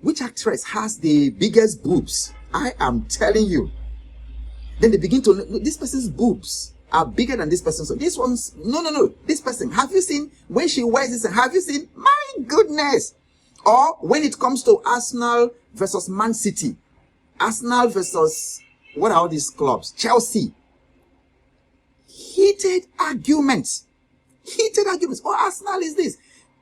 Which actress has the biggest boobs? I am telling you. Then they begin to know this person's boobs are bigger than this person's. So this one's no. This person, have you seen when she wears this? Have you seen? My goodness. Or when it comes to Arsenal versus Man City, Arsenal versus what are all these clubs? Chelsea. Heated arguments. Oh, Arsenal is this.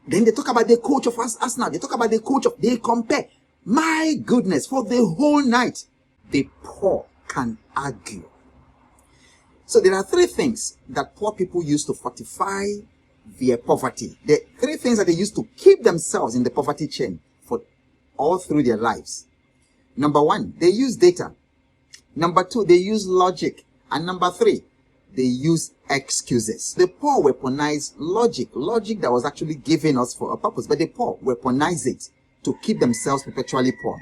Then they talk about the coach of Arsenal. They talk about the coach of. They compare. My goodness, for the whole night, the poor can argue. So there are three things that poor people use to fortify their poverty. The three things that they use to keep themselves in the poverty chain for all through their lives. Number one, they use data. Number two, they use logic. And number three, they use excuses. The poor weaponize logic that was actually given us for a purpose, but the poor weaponize it to keep themselves perpetually poor.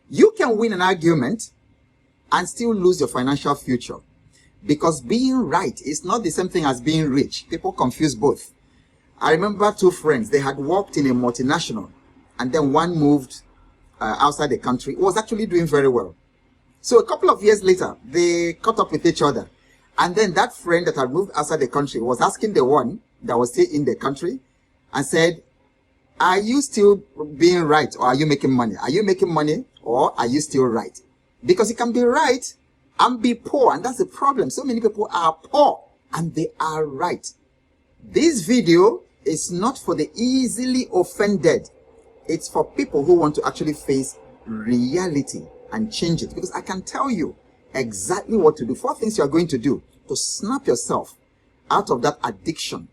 You can win an argument and still lose your financial future, because being right is not the same thing as being rich. People confuse both. I remember two friends. They had worked in a multinational, and then one moved outside the country. It was actually doing very well. So a couple of years later, they caught up with each other. And then that friend that had moved outside the country was asking the one that was still in the country and said, are you still being right, or are you making money? Are you making money, or are you still right? Because you can be right and be poor, and that's the problem. So many people are poor and they are right. This video is not for the easily offended. It's for people who want to actually face reality and change it. Because I can tell you exactly what to do. 4 things you are going to do to snap yourself out of that addiction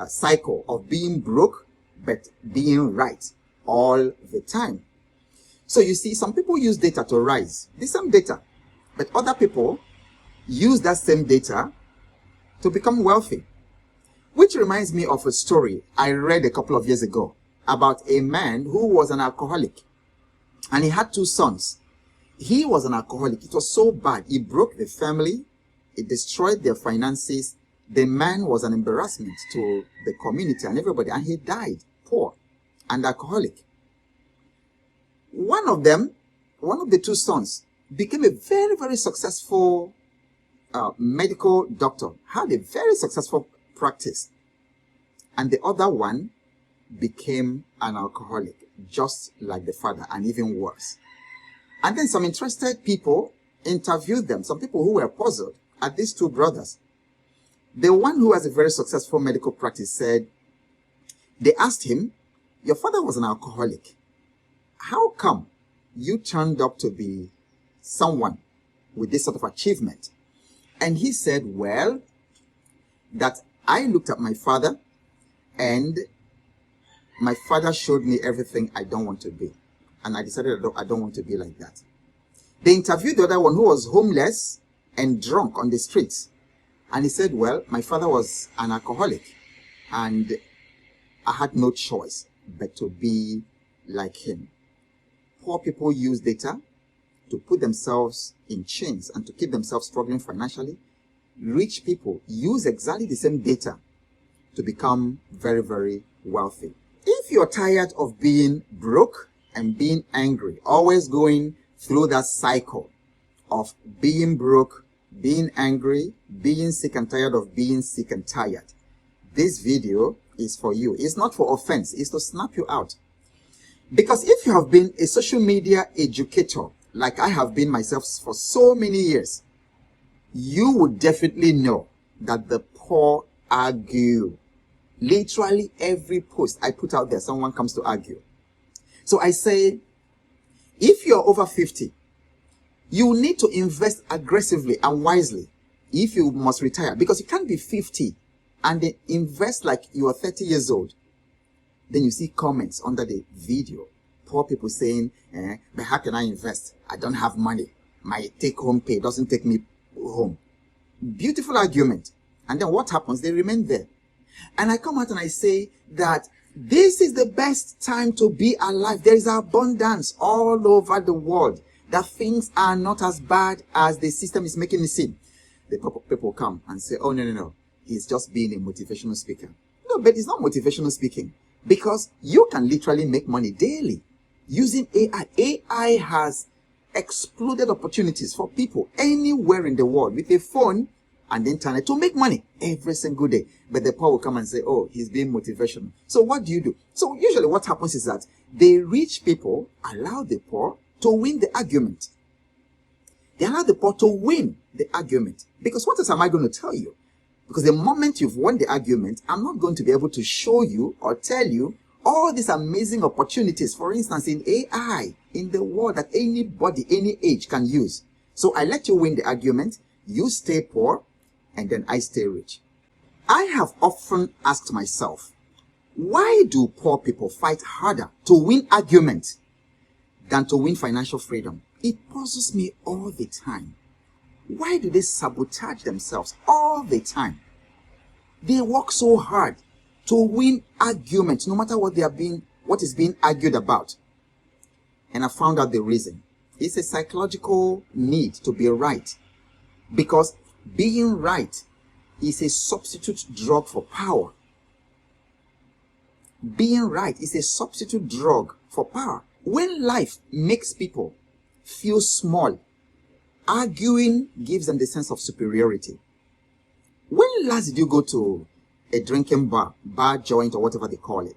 cycle of being broke but being right all the time. So you see, some people use data to rise, the same data, but other people use that same data to become wealthy. Which reminds me of a story I read a couple of years ago about a man who was an alcoholic, and he had 2 sons. He was an alcoholic. It was so bad. He broke the family. It destroyed their finances. The man was an embarrassment to the community and everybody, and he died poor and alcoholic. One of the 2 sons, became a very, very successful medical doctor, had a very successful practice. And the other one became an alcoholic, just like the father, and even worse. And then some interested people interviewed them, some people who were puzzled at these 2 brothers. The one who has a very successful medical practice said, they asked him, your father was an alcoholic. How come you turned up to be someone with this sort of achievement? And he said, well, that I looked at my father, and my father showed me everything I don't want to be. And I decided I don't want to be like that. They interviewed the other one who was homeless and drunk on the streets. And he said, well, my father was an alcoholic, and I had no choice but to be like him. Poor people use data to put themselves in chains and to keep themselves struggling financially. Rich people use exactly the same data to become very, very wealthy. If you're tired of being broke and being angry, always going through that cycle of being broke, being angry, being sick and tired of being sick and tired, this video is for you. It's not for offense. It's to snap you out. Because if you have been a social media educator, like I have been myself for so many years, you would definitely know that the poor argue. Literally every post I put out there, someone comes to argue. So I say, if you're over 50, you need to invest aggressively and wisely if you must retire. Because you can't be 50 and then invest like you are 30 years old. Then you see comments under the video. Poor people saying, but how can I invest? I don't have money. My take-home pay doesn't take me home. Beautiful argument. And then what happens? They remain there. And I come out and I say that this is the best time to be alive. There is abundance all over the world. That things are not as bad as the system is making it seem. The people come and say, oh, no. He's just being a motivational speaker. No, but it's not motivational speaking. Because you can literally make money daily. using AI. AI has exploded opportunities for people anywhere in the world with a phone and the internet to make money every single day. But the poor will come and say, oh, he's being motivational. So what do? So usually what happens is that the rich people allow the poor to win the argument. They allow the poor to win the argument. Because what else am I going to tell you? Because the moment you've won the argument, I'm not going to be able to show you or tell you all these amazing opportunities, for instance, in AI, in the world that anybody, any age can use. So I let you win the argument, you stay poor, and then I stay rich. I have often asked myself, why do poor people fight harder to win argument than to win financial freedom? It puzzles me all the time. Why do they sabotage themselves all the time? They work so hard to win arguments, no matter what is being argued about. And I found out the reason. It's a psychological need to be right. Because being right is a substitute drug for power. Being right is a substitute drug for power. When life makes people feel small, arguing gives them the sense of superiority. When last did you go to a drinking bar joint, or whatever they call it?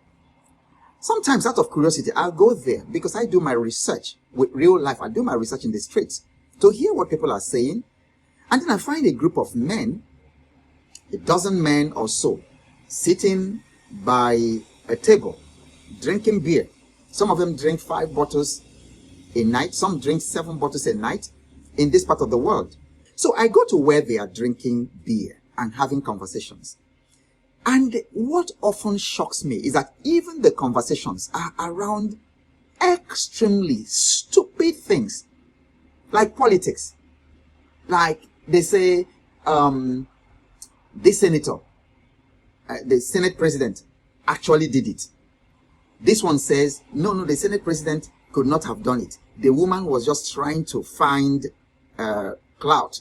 Sometimes out of curiosity, I'll go there because I do my research with real life. I do my research in the streets to hear what people are saying. And then I find a group of men, a dozen men or so, sitting by a table, drinking beer. Some of them drink 5 bottles a night. Some drink 7 bottles a night in this part of the world. So I go to where they are drinking beer and having conversations. And what often shocks me is that even the conversations are around extremely stupid things, like politics. Like they say, this senator, the Senate president actually did it. This one says, no, the Senate president could not have done it. The woman was just trying to find clout.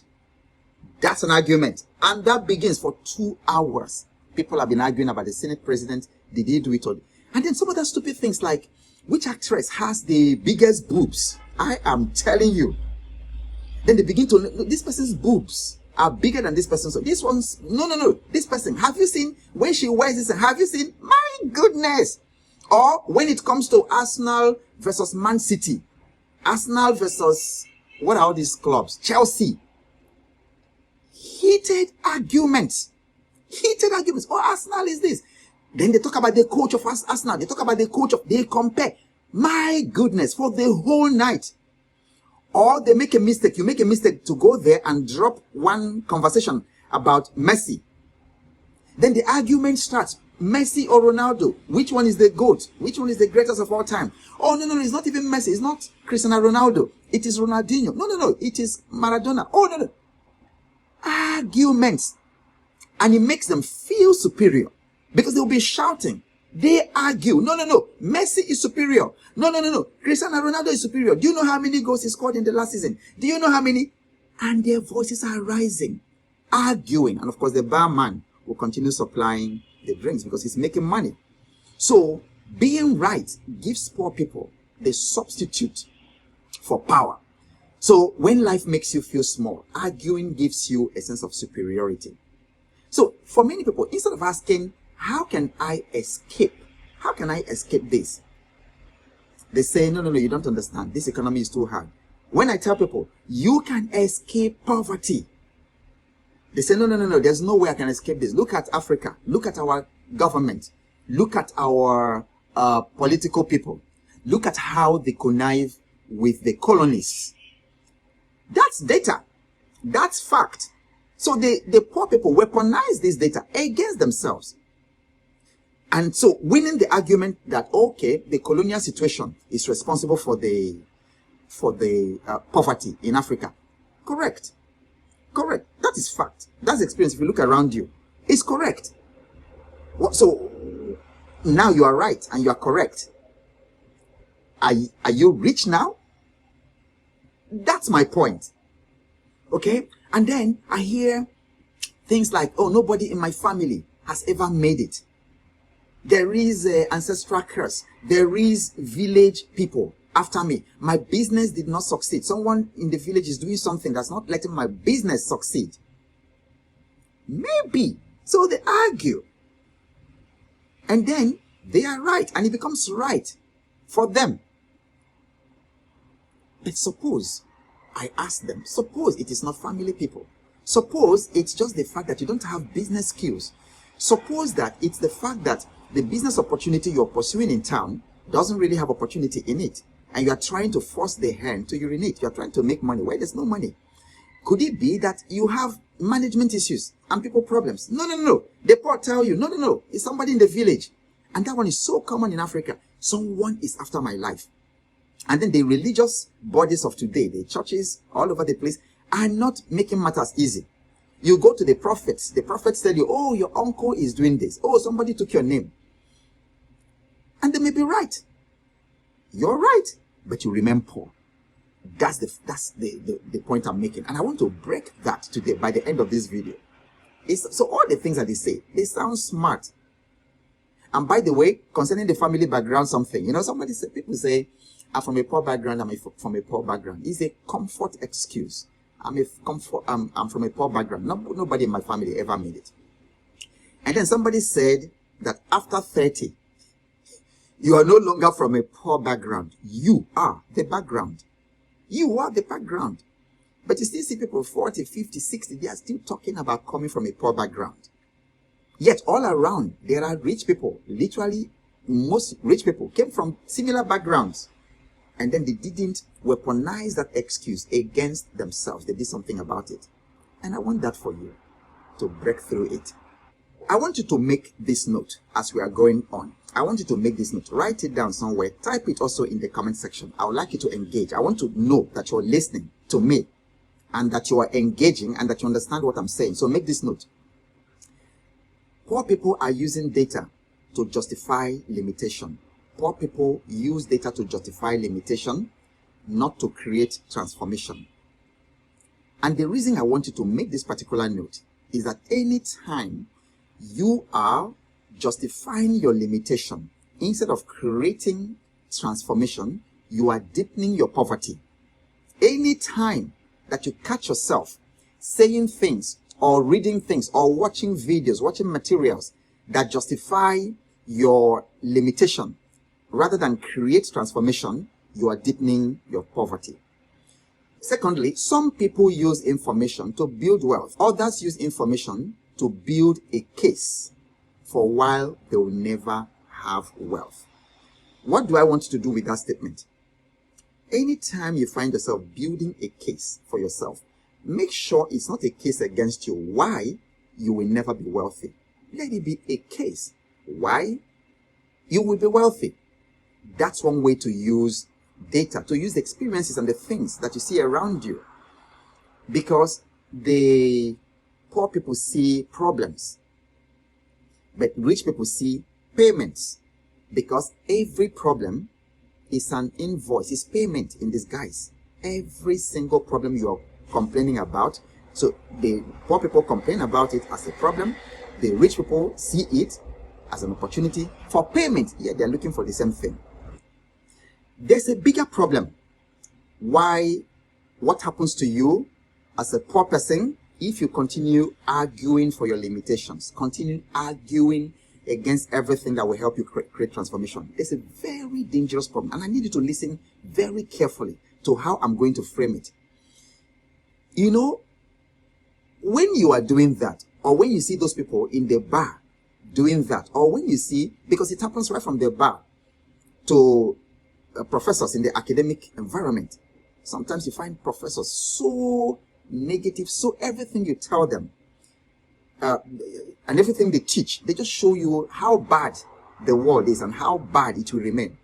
That's an argument. And that begins for 2 hours. People have been arguing about the Senate president. Did he do it? And then some other stupid things like, which actress has the biggest boobs? I am telling you. Then they begin to, this person's boobs are bigger than this person's. So this one's, no. This person, have you seen when she wears this? Have you seen? My goodness. Or when it comes to Arsenal versus Man City. Arsenal versus, what are all these clubs? Chelsea. Heated arguments. Oh, Arsenal is this. Then they talk about the coach of Arsenal. They talk about the coach of, they compare. My goodness, for the whole night. Or they make a mistake. You make a mistake to go there and drop one conversation about Messi. Then the argument starts. Messi or Ronaldo? Which one is the GOAT? Which one is the greatest of all time? Oh, no, it's not even Messi. It's not Cristiano Ronaldo. It is Ronaldinho. No. It is Maradona. Oh, no. Arguments. And it makes them feel superior because they'll be shouting. They argue. No. Messi is superior. No. Cristiano Ronaldo is superior. Do you know how many goals he scored in the last season? Do you know how many? And their voices are rising, arguing. And of course, the barman will continue supplying the drinks because he's making money. So being right gives poor people the substitute for power. So when life makes you feel small, arguing gives you a sense of superiority. So for many people, instead of asking, how can I escape? How can I escape this? They say, no, you don't understand. This economy is too hard. When I tell people, you can escape poverty, they say, no, there's no way I can escape this. Look at Africa. Look at our government. Look at our political people. Look at how they connive with the colonists. That's data. That's fact. So the poor people weaponize this data against themselves. And so winning the argument that, okay, the colonial situation is responsible for the poverty in Africa. Correct. That is fact. That's experience. If you look around you, it's correct. So now you are right and you are correct. Are you rich now? That's my point. Okay? And then I hear things like, oh, nobody in my family has ever made it. There is ancestral curse. There is village people after me. My business did not succeed. Someone in the village is doing something that's not letting my business succeed. Maybe. So they argue. And then they are right, and it becomes right for them. But suppose I ask them, suppose it is not family people. Suppose it's just the fact that you don't have business skills. Suppose that it's the fact that the business opportunity you're pursuing in town doesn't really have opportunity in it, and you are trying to force the hand to urinate. You are trying to make money where there's no money. Could it be that you have management issues and people problems? No. The poor tell you, no. It's somebody in the village. And that one is so common in Africa. Someone is after my life. And then the religious bodies of today, the churches all over the place, are not making matters easy. You go to the prophets tell you, oh, your uncle is doing this. Oh, somebody took your name. And they may be right. You're right, but you remain poor. That's the point I'm making. And I want to break that today by the end of this video. So all the things that they say, they sound smart. And by the way, concerning the family background, something, people say, I'm from a poor background, I'm from a poor background. It's a comfort excuse. I'm from a poor background. Nobody in my family ever made it. And then somebody said that after 30, you are no longer from a poor background. You are the background. You are the background. But you still see people 40, 50, 60, they are still talking about coming from a poor background. Yet all around, there are rich people. Literally, most rich people came from similar backgrounds. And then they didn't weaponize that excuse against themselves. They did something about it. And I want that for you, to break through it. I want you to make this note as we are going on. I want you to make this note. Write it down somewhere. Type it also in the comment section. I would like you to engage. I want to know that you're listening to me and that you are engaging and that you understand what I'm saying. So make this note. Poor people are using data to justify limitation. Poor people use data to justify limitation, not to create transformation. And the reason I want you to make this particular note is that anytime you are justifying your limitation instead of creating transformation, you are deepening your poverty. Anytime that you catch yourself saying things or reading things or watching videos, watching materials that justify your limitation rather than create transformation, you are deepening your poverty. Secondly, some people use information to build wealth. Others use information to build a case for a while they will never have wealth. What do I want you to do with that statement? Anytime you find yourself building a case for yourself, make sure it's not a case against you why you will never be wealthy. Let it be a case why you will be wealthy. That's one way to use data, to use the experiences and the things that you see around you. Because the poor people see problems, but rich people see payments. Because every problem is an invoice, is payment in disguise. Every single problem you are complaining about, so the poor people complain about it as a problem, the rich people see it as an opportunity for payment, yet they're looking for the same thing. There's a bigger problem. What happens to you as a poor person if you continue arguing for your limitations, continue arguing against everything that will help you create transformation? There's a very dangerous problem, and I need you to listen very carefully to how I'm going to frame it. You know, when you are doing that, or when you see those people in the bar doing that, or when you see, because it happens right from the bar to professors in the academic environment. Sometimes you find professors so negative, so everything you tell them and everything they teach, they just show you how bad the world is and how bad it will remain.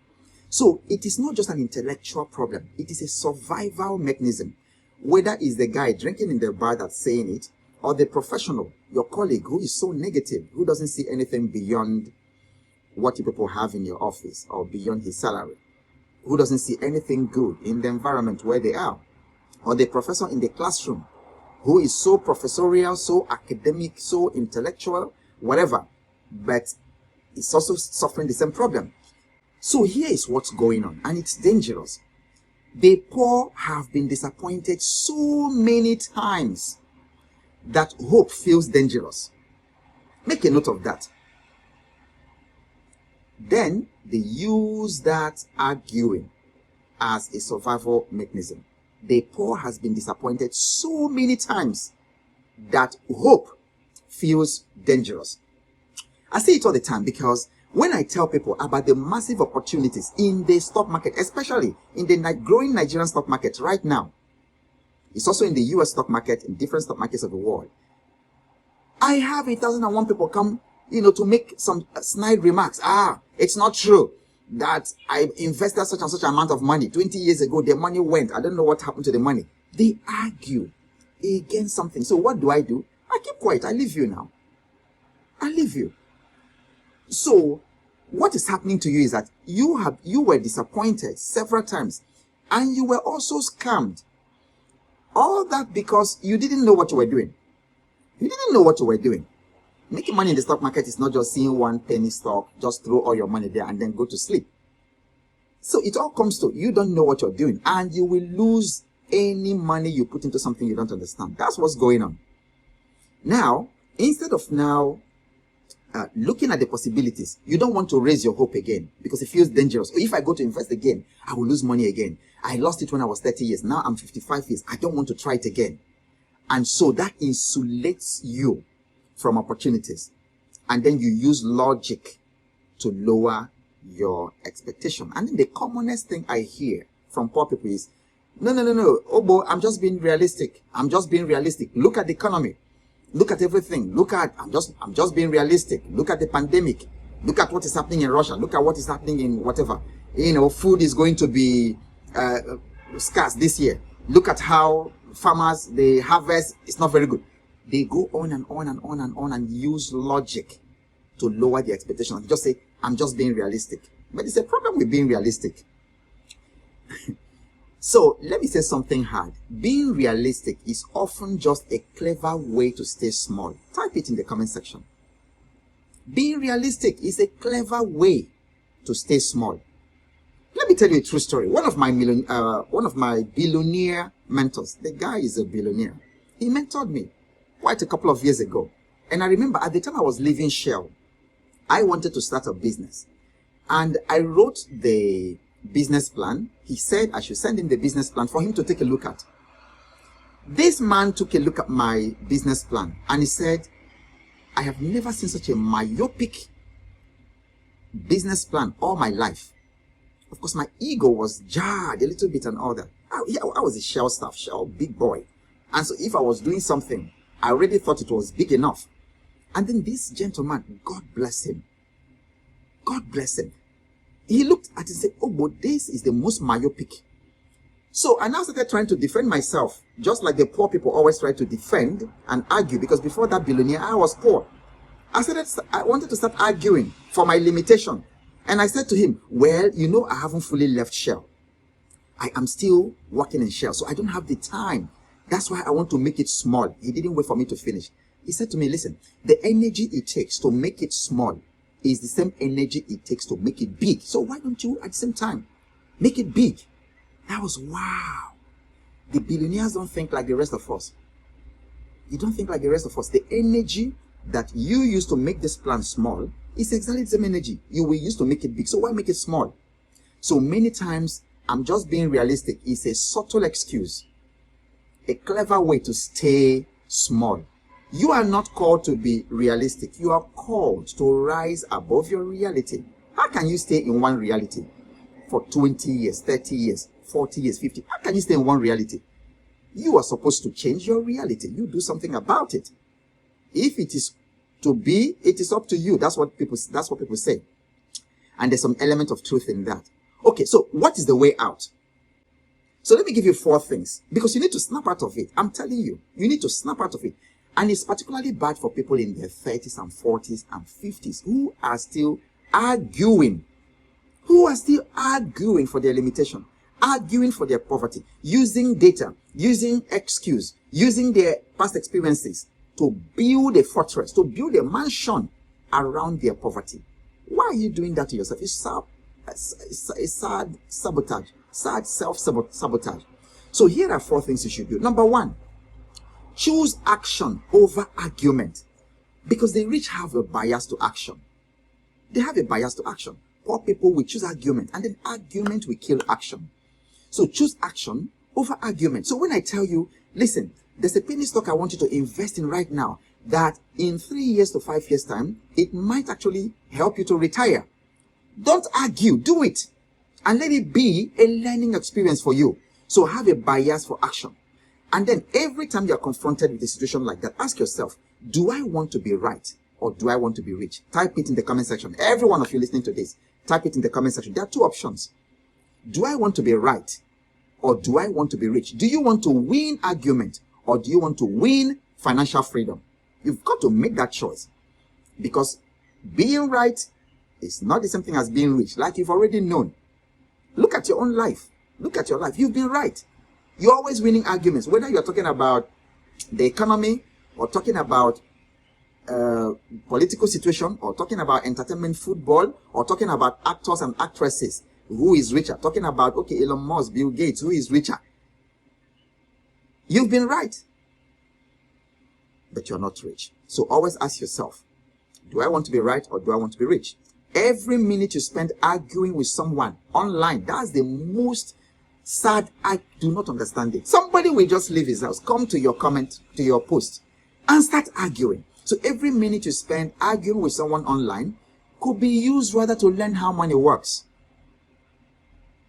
So it is not just an intellectual problem, it is a survival mechanism. Whether it's the guy drinking in the bar that's saying it, or the professional, your colleague who is so negative, who doesn't see anything beyond what you people have in your office or beyond his salary, who doesn't see anything good in the environment where they are, or the professor in the classroom who is so professorial, so academic, so intellectual, whatever, but is also suffering the same problem. So here is what's going on, and it's dangerous. The poor have been disappointed so many times that hope feels dangerous. Make a note of that. Then they use that arguing as a survival mechanism. The poor has been disappointed so many times that hope feels dangerous. I say it all the time because when I tell people about the massive opportunities in the stock market, especially in the growing Nigerian stock market right now, it's also in the US stock market, in different stock markets of the world, I have 1,001 people come, to make some snide remarks. It's not true that I invested such and such amount of money 20 years ago. The money went. I don't know what happened to the money. They argue against something. So what do? I keep quiet. I leave you now. I leave you. So what is happening to you is that you were disappointed several times, and you were also scammed. All that because you didn't know what you were doing. You didn't know what you were doing. Making money in the stock market is not just seeing one penny stock, just throw all your money there and then go to sleep. So it all comes to you don't know what you're doing, and you will lose any money you put into something you don't understand. That's what's going on. Now, instead of looking at the possibilities, you don't want to raise your hope again because it feels dangerous. If I go to invest again, I will lose money again. I lost it when I was 30 years. Now I'm 55 years. I don't want to try it again. And so that insulates you from opportunities. And then you use logic to lower your expectation. And then the commonest thing I hear from poor people is, no, Ogbo, I'm just being realistic. Look at the economy. Look at everything. I'm just being realistic. Look at the pandemic. Look at what is happening in Russia. Look at what is happening in whatever. Food is going to be scarce this year. Look at how farmers, the harvest is not very good. They go on and on and on and on and use logic to lower the expectation. And just say, I'm just being realistic. But it's a problem with being realistic. So let me say something hard. Being realistic is often just a clever way to stay small. Type it in the comment section. Being realistic is a clever way to stay small. Let me tell you a true story. One of my billionaire mentors, the guy is a billionaire. He mentored me quite a couple of years ago. And I remember at the time I was leaving Shell, I wanted to start a business. And I wrote the business plan. He said I should send him the business plan for him to take a look at. This man took a look at my business plan and he said, I have never seen such a myopic business plan all my life. Of course, my ego was jarred a little bit and all that. I was a Shell staff, Shell big boy. And so if I was doing something, I already thought it was big enough. And then this gentleman, God bless him. God bless him. He looked at it and said, but this is the most myopic. So I now started trying to defend myself, just like the poor people always try to defend and argue, because before that billionaire, I was poor. I wanted to start arguing for my limitation. And I said to him, well, I haven't fully left Shell. I am still working in Shell, so I don't have the time. That's why I want to make it small. He didn't wait for me to finish. He said to me, listen, the energy it takes to make it small is the same energy it takes to make it big. So why don't you, at the same time, make it big? That was wow. The billionaires don't think like the rest of us. You don't think like the rest of us. The energy that you use to make this plan small is exactly the same energy you will use to make it big. So why make it small? So many times, I'm just being realistic. It's a subtle excuse. A clever way to stay small. You are not called to be realistic. You are called to rise above your reality. How can you stay in one reality for 20 years, 30 years, 40 years, 50? How can you stay in one reality? You are supposed to change your reality. You do something about it. If it is to be, it is up to you. That's what people say. And there's some element of truth in that. Okay, so what is the way out? So let me give you 4 things, because you need to snap out of it. I'm telling you, you need to snap out of it. And it's particularly bad for people in their 30s and 40s and 50s who are still arguing. For their limitation, arguing for their poverty, using data, using excuse, using their past experiences to build a fortress, to build a mansion around their poverty. Why are you doing that to yourself? It's sad sabotage, sad self-sabotage. So here are 4 things you should do. Number 1, choose action over argument, because the rich have a bias to action. They have a bias to action. Poor people will choose argument, and then argument will kill action. So choose action over argument. So when I tell you, listen, there's a penny stock I want you to invest in right now, that in 3 years to 5 years time, it might actually help you to retire. Don't argue, do it. And let it be a learning experience for you. So have a bias for action. And then every time you're confronted with a situation like that, ask yourself, do I want to be right or do I want to be rich? Type it in the comment section. Every one of you listening to this, type it in the comment section. There are 2 options. Do I want to be right or do I want to be rich? Do you want to win argument or do you want to win financial freedom? You've got to make that choice, because being right is not the same thing as being rich, like you've already known. Look at your own life. Look at your life. You've been right. You're always winning arguments, whether you're talking about the economy or talking about political situation or talking about entertainment, football, or talking about actors and actresses. Who is richer? Talking about, okay, Elon Musk, Bill Gates, who is richer? You've been right, but you're not rich. So always ask yourself, do I want to be right or do I want to be rich? Every minute you spend arguing with someone online, that's the most sad. I do not understand it. Somebody will just leave his house, come to your comment, to your post, and start arguing. So every minute you spend arguing with someone online could be used rather to learn how money works.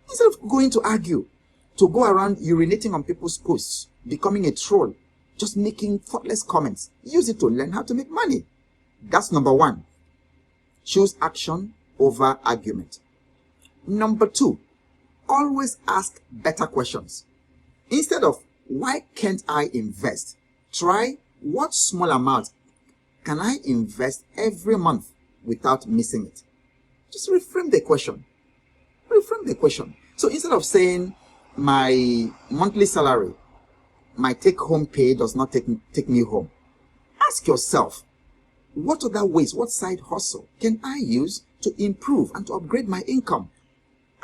Instead of going to argue, to go around urinating on people's posts, becoming a troll, just making thoughtless comments, use it to learn how to make money. That's number 1. Choose action over argument. Number 2, always ask better questions. Instead of, why can't I invest? Try, what small amount can I invest every month without missing it? Just reframe the question. Reframe the question. So instead of saying, my monthly salary, my take-home pay does not take me home, ask yourself, what other ways, what side hustle can I use to improve and to upgrade my income?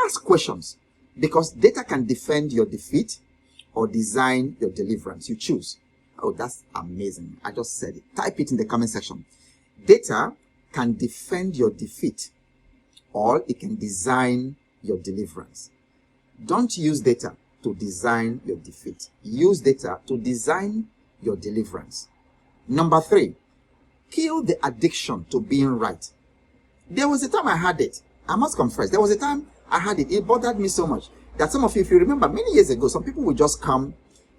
Ask questions, because data can defend your defeat or design your deliverance. You choose. Oh, that's amazing. I just said it. Type it in the comment section. Data can defend your defeat or it can design your deliverance. Don't use data to design your defeat. Use data to design your deliverance. Number 3, kill the addiction to being right. There was a time I had it. I must confess, there was a time I had it. It bothered me so much that some of you, if you remember many years ago, some people would just come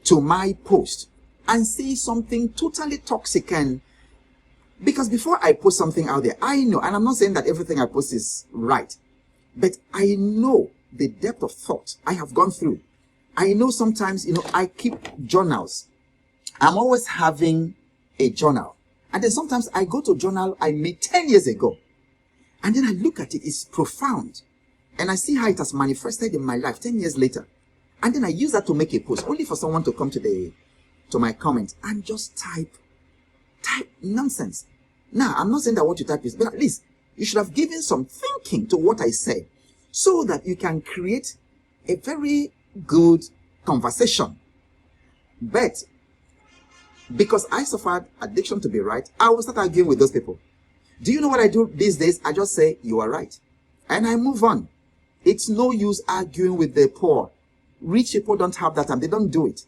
to my post and say something totally toxic. And because before I post something out there, I know, and I'm not saying that everything I post is right, but I know the depth of thought I have gone through. I know sometimes, I keep journals. I'm always having a journal. And then sometimes I go to a journal I made 10 years ago. And then I look at it, it's profound. And I see how it has manifested in my life 10 years later. And then I use that to make a post, only for someone to come to my comment and just type nonsense. Now, I'm not saying that what you type is, but at least you should have given some thinking to what I said, so that you can create a very good conversation. But because I suffered addiction to be right, I will start arguing with those people. Do you know what I do these days? I just say, you are right. And I move on. It's no use arguing with the poor. Rich people don't have that and they don't do it.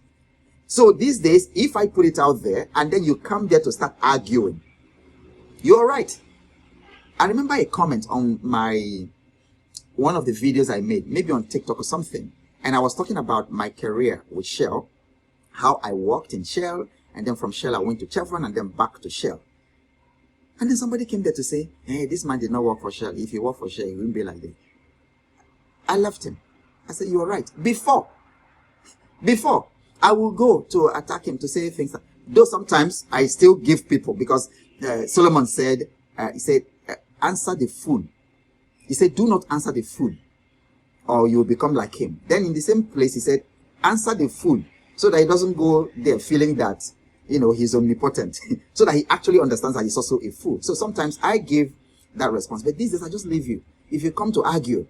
So these days, if I put it out there and then you come there to start arguing, you're right. I remember a comment on one of the videos I made, maybe on TikTok or something. And I was talking about my career with Shell, how I worked in Shell, and then from Shell I went to Chevron and then back to Shell. And then somebody came there to say, hey, this man did not work for Shell. If he worked for Shell, he wouldn't be like this. I left him. I said, you're right. Before I will go to attack him to say things, though sometimes I still give people, because Solomon said, answer the fool. He said, do not answer the fool, or you will become like him. Then in the same place, he said, answer the fool, so that he doesn't go there feeling that, he's omnipotent, so that he actually understands that he's also a fool. So sometimes I give that response. But these days, I just leave you. If you come to argue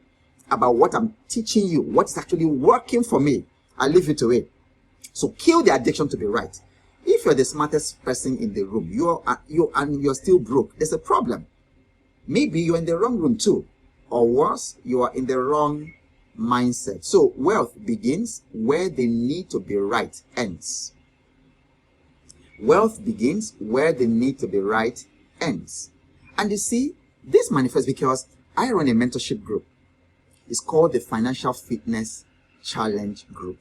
about what I'm teaching you, what is actually working for me, I leave you to it. So kill the addiction to be right. If you're the smartest person in the room, you're still broke, there's a problem. Maybe you're in the wrong room too. Or worse, you are in the wrong mindset. So wealth begins where the need to be right ends. Wealth begins where the need to be right ends. And you see, this manifests because I run a mentorship group. It's called the Financial Fitness Challenge Group.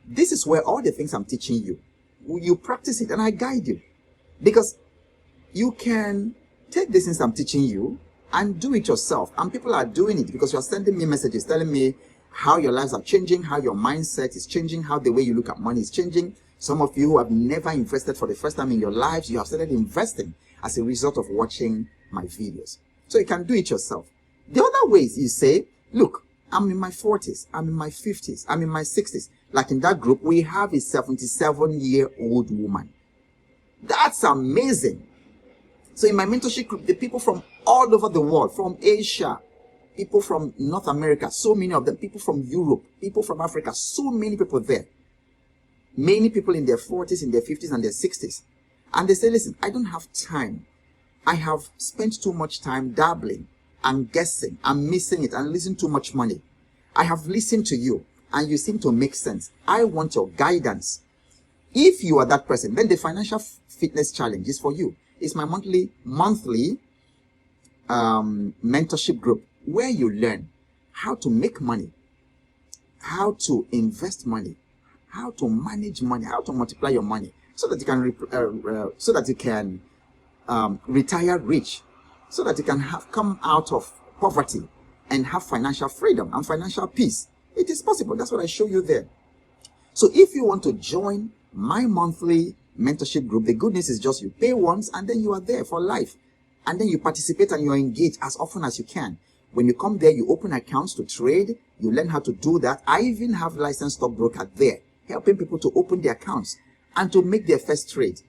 This is where all the things I'm teaching you, you practice it and I guide you. Because you can take these things I'm teaching you and do it yourself. And people are doing it because you're sending me messages telling me how your lives are changing, how your mindset is changing, how the way you look at money is changing. Some of you who have never invested for the first time in your lives, you have started investing as a result of watching my videos. So you can do it yourself. The other ways you say, look, I'm in my 40s, I'm in my 50s, I'm in my 60s. Like in that group, we have a 77-year-old woman. That's amazing. So in my mentorship group, the people from all over the world, from Asia, people from North America, so many of them, people from Europe, people from Africa, so many people there. Many people in their 40s, in their 50s, and their 60s. And they say, listen, I don't have time. I have spent too much time dabbling and guessing and missing it and losing too much money. I have listened to you and you seem to make sense. I want your guidance. If you are that person, then the Financial Fitness Challenge is for you. It's my monthly mentorship group where you learn how to make money, how to invest money, how to manage money, how to multiply your money, so that you can retire rich, so that you can come out of poverty and have financial freedom and financial peace. It is possible. That's what I show you there. So if you want to join my monthly mentorship group, the good news is just you pay once and then you are there for life. And then you participate and you are engaged as often as you can. When you come there, you open accounts to trade. You learn how to do that. I even have licensed stockbroker there, helping people to open their accounts and to make their first trade.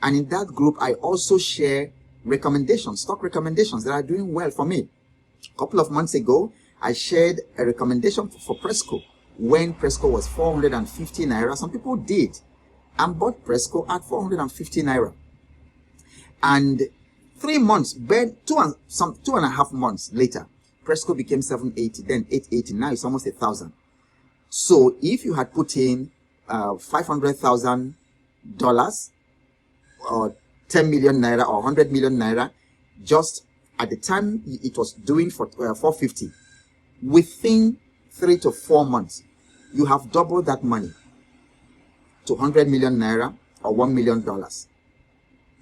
And in that group, I also share recommendations, stock recommendations that are doing well for me. A couple of months ago, I shared a recommendation for Presco. When Presco was 450 Naira, some people did and bought Presco at 450 Naira. And 3 months, two and a half months later, Presco became 780, then 880. Now it's almost 1,000. So if you had put in $500,000 or 10 million Naira or 100 million Naira, just at the time it was doing for 450, within 3 to 4 months, you have doubled that money to 100 million Naira or $1 million.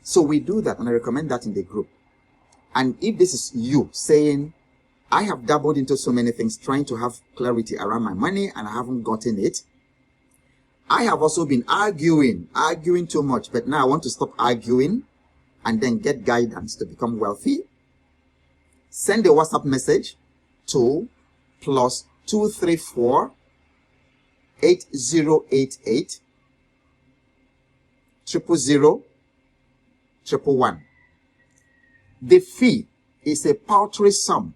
So we do that, and I recommend that in the group. And if this is you saying, I have dabbled into so many things trying to have clarity around my money and I haven't gotten it. I have also been arguing too much, but now I want to stop arguing and then get guidance to become wealthy. Send a WhatsApp message to +234 8088 000 111. The fee is a paltry sum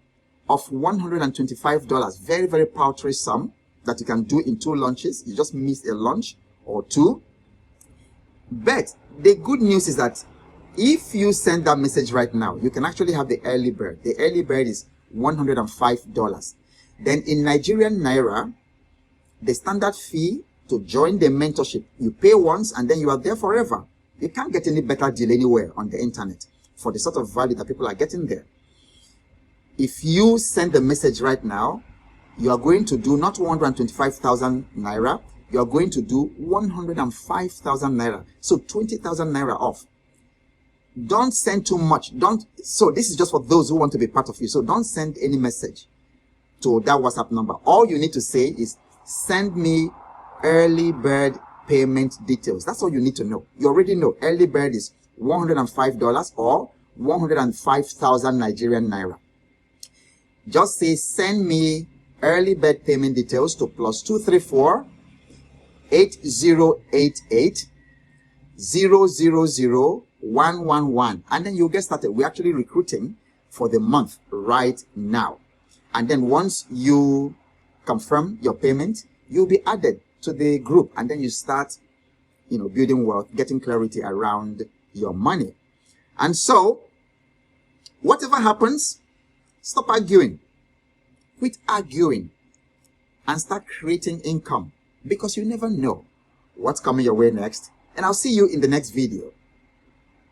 of $125. Very, very paltry sum that you can do in 2 lunches. You just miss a lunch or 2. But the good news is that if you send that message right now, you can actually have the early bird. The early bird is $105. Then in Nigerian Naira, the standard fee to join the mentorship, you pay once and then you are there forever. You can't get any better deal anywhere on the internet for the sort of value that people are getting there. If you send the message right now, you are going to do not 125,000 Naira, you are going to do 105,000 Naira. So 20,000 Naira off. Don't send too much. So this is just for those who want to be part of you. So don't send any message to that WhatsApp number. All you need to say is, send me early bird payment details. That's all you need to know. You already know early bird is $105 or 105,000 Nigerian Naira. Just say, send me early bird payment details to +234 8088 000 111, and then you'll get started. We're actually recruiting for the month right now. And then once you confirm your payment, you'll be added to the group, and then you start, building wealth, getting clarity around your money. And so, whatever happens, stop arguing. Quit arguing and start creating income, because you never know what's coming your way next. And I'll see you in the next video.